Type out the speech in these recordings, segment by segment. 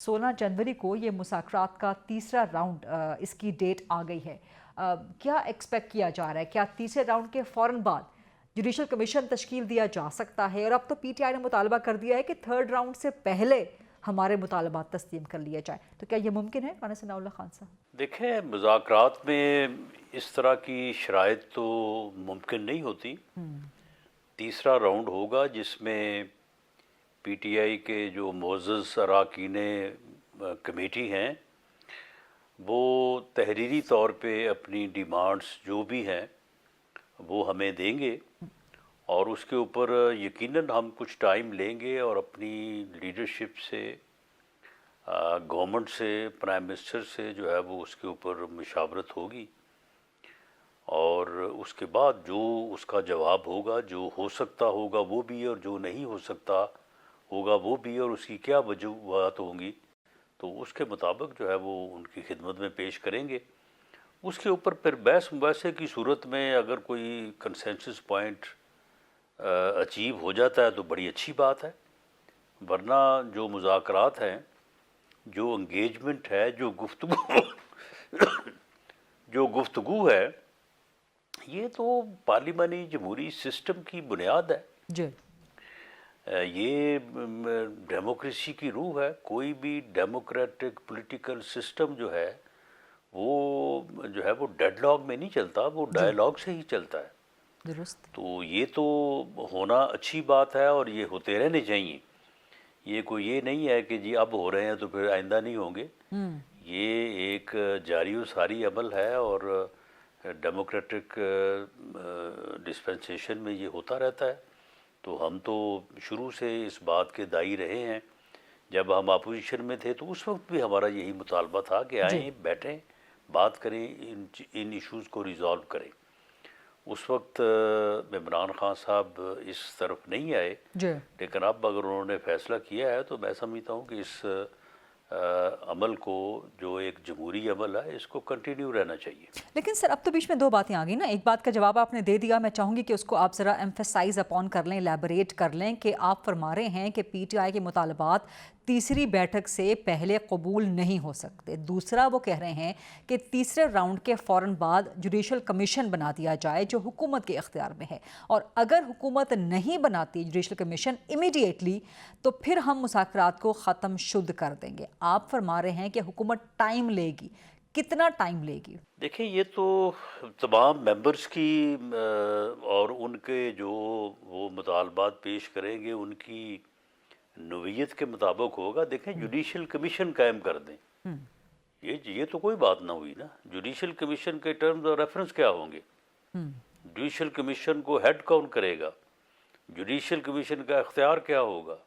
16 जनवरी को ये मुज़ाकरात का तीसरा राउंड इसकी डेट आ गई है। क्या एक्सपेक्ट किया जा रहा है? क्या तीसरे राउंड के फ़ौरन बाद जुडिशल कमीशन तश्कील दिया जा सकता है? और अब तो पीटीआई ने मुतालबा कर दिया है कि थर्ड राउंड से पहले हमारे मुतालबात तस्लीम कर लिए जाए। तो क्या ये मुमकिन है राना सनाउल्लाह खान साहब? देखें, मुज़ाकरात में इस तरह की शराइत तो मुमकिन नहीं होती। तीसरा राउंड होगा जिसमें पीटीआई के जो मोअज़्ज़ज़ अरकान कमेटी हैं वो तहरीरी तौर पे अपनी डिमांड्स जो भी हैं वो हमें देंगे और उसके ऊपर यकीनन हम कुछ टाइम लेंगे और अपनी लीडरशिप से गवर्नमेंट से प्राइम मिनिस्टर से जो है वो उसके ऊपर मुशावरत होगी और उसके बाद जो उसका जवाब होगा, जो हो सकता होगा वो भी और जो नहीं हो सकता होगा वो भी, और उसकी क्या वजूहत होंगी तो उसके मुताबिक जो है वो उनकी खिदमत में पेश करेंगे। उसके ऊपर फिर बहस मुबासे की सूरत में अगर कोई कंसेंसस पॉइंट अचीव हो जाता है तो बड़ी अच्छी बात है, वरना जो मुज़ाकरात हैं, जो इंगेजमेंट है, जो गुफ्तगू है, ये तो पार्लिमानी जमहूरी सिस्टम की बुनियाद है जी। ये डेमोक्रेसी की रूह है। कोई भी डेमोक्रेटिक पॉलिटिकल सिस्टम जो है वो डेडलॉग में नहीं चलता, वो जी डायलॉग से ही चलता है। दुरुस्त। तो ये तो होना अच्छी बात है और ये होते रहने चाहिए। ये कोई ये नहीं है कि जी अब हो रहे हैं तो फिर आइंदा नहीं होंगे। ये एक जारी व सारी अमल है और डेमोक्रेटिक डिस्पेंसेशन में ये होता रहता है। तो हम तो शुरू से इस बात के दाई रहे हैं। जब हम अपोजिशन में थे तो उस वक्त भी हमारा यही मुतालबा था कि जी आएँ, बैठें, बात करें, इन इश्यूज़ को रिज़ॉल्व करें। उस वक्त इमरान खान साहब इस तरफ नहीं आए, जी। लेकिन अब अगर उन्होंने फ़ैसला किया है तो मैं समझता हूँ कि इस अमल को, जो एक जमहूरी अमल है, इसको कंटिन्यू रहना चाहिए। लेकिन सर अब तो बीच में दो बातें आ गई ना। एक बात का जवाब आपने दे दिया, मैं चाहूंगी कि उसको आप ज़रा एम्फेसाइज अपॉन कर लें, एलैबोरेट कर लें कि आप फरमा रहे हैं कि पीटीआई के मुतालबात तीसरी बैठक से पहले कबूल नहीं हो सकते। दूसरा वो कह रहे हैं कि तीसरे राउंड के फ़ौरन बाद जुडिशल कमीशन बना दिया जाए जो हुकूमत के इख्तियार में है, और अगर हुकूमत नहीं बनाती जुडिशल कमीशन इमीडिएटली तो फिर हम मुज़ाकरात को ख़त्म शुद्ध कर देंगे। आप फरमा रहे हैं कि हुकूमत टाइम लेगी। कितना टाइम लेगी? देखिए, ये तो तमाम मेंबर्स की और उनके जो वो मुतालबात पेश करेंगे उनकी नौइयत के मुताबिक होगा। देखें, जुडिशल कमीशन कायम कर दें, ये तो कोई बात ना हुई ना। जुडिशल कमीशन के टर्म्स और रेफरेंस क्या होंगे? जुडिशल कमीशन को हेड कौन करेगा? जुडिशल कमीशन का इख्तियार क्या होगा?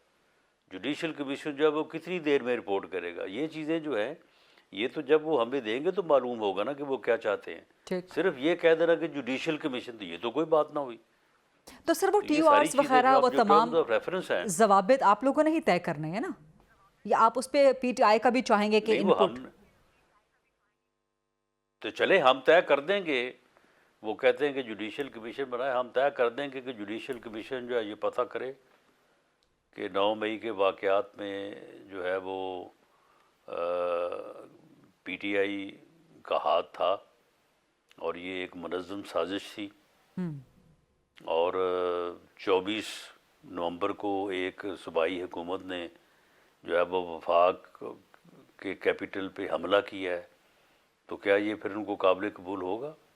जुडिशल कमीशन जो है वो कितनी देर में रिपोर्ट करेगा? ये चीज़ें जो हैं, ये तो जब वो हमें देंगे तो मालूम होगा ना कि वो क्या चाहते हैं। ठीक। सिर्फ ये कह देना कि जुडिशल कमीशन, तो ये तो कोई बात ना हुई। तो सर वो तो ये सारी टीओआरस चीज़ें जो वगैरह वो अब जो टर्म्स तमाम ऑफ रेफरेंस हैं, जवाबित आप लोगों ने ही तय करने हैं ना, या आप उस पे पीटीआई का भी चाहेंगे कि नहीं वो इनपुट? हम तो चले हम तय कर देंगे। वो कहते हैं कि जुडिशल कमीशन बनाए, हम तय कर देंगे कि जुडिशल कमीशन जो है ये पता करे कि 9 मई के वाक़यात में जो है वो पीटीआई का हाथ था और ये एक मुनज़्ज़म साजिश थी। और 24 नवंबर को एक सूबाई हुकूमत ने जो है वो वफाक के कैपिटल पे हमला किया है। तो क्या ये फिर उनको काबिल कबूल होगा?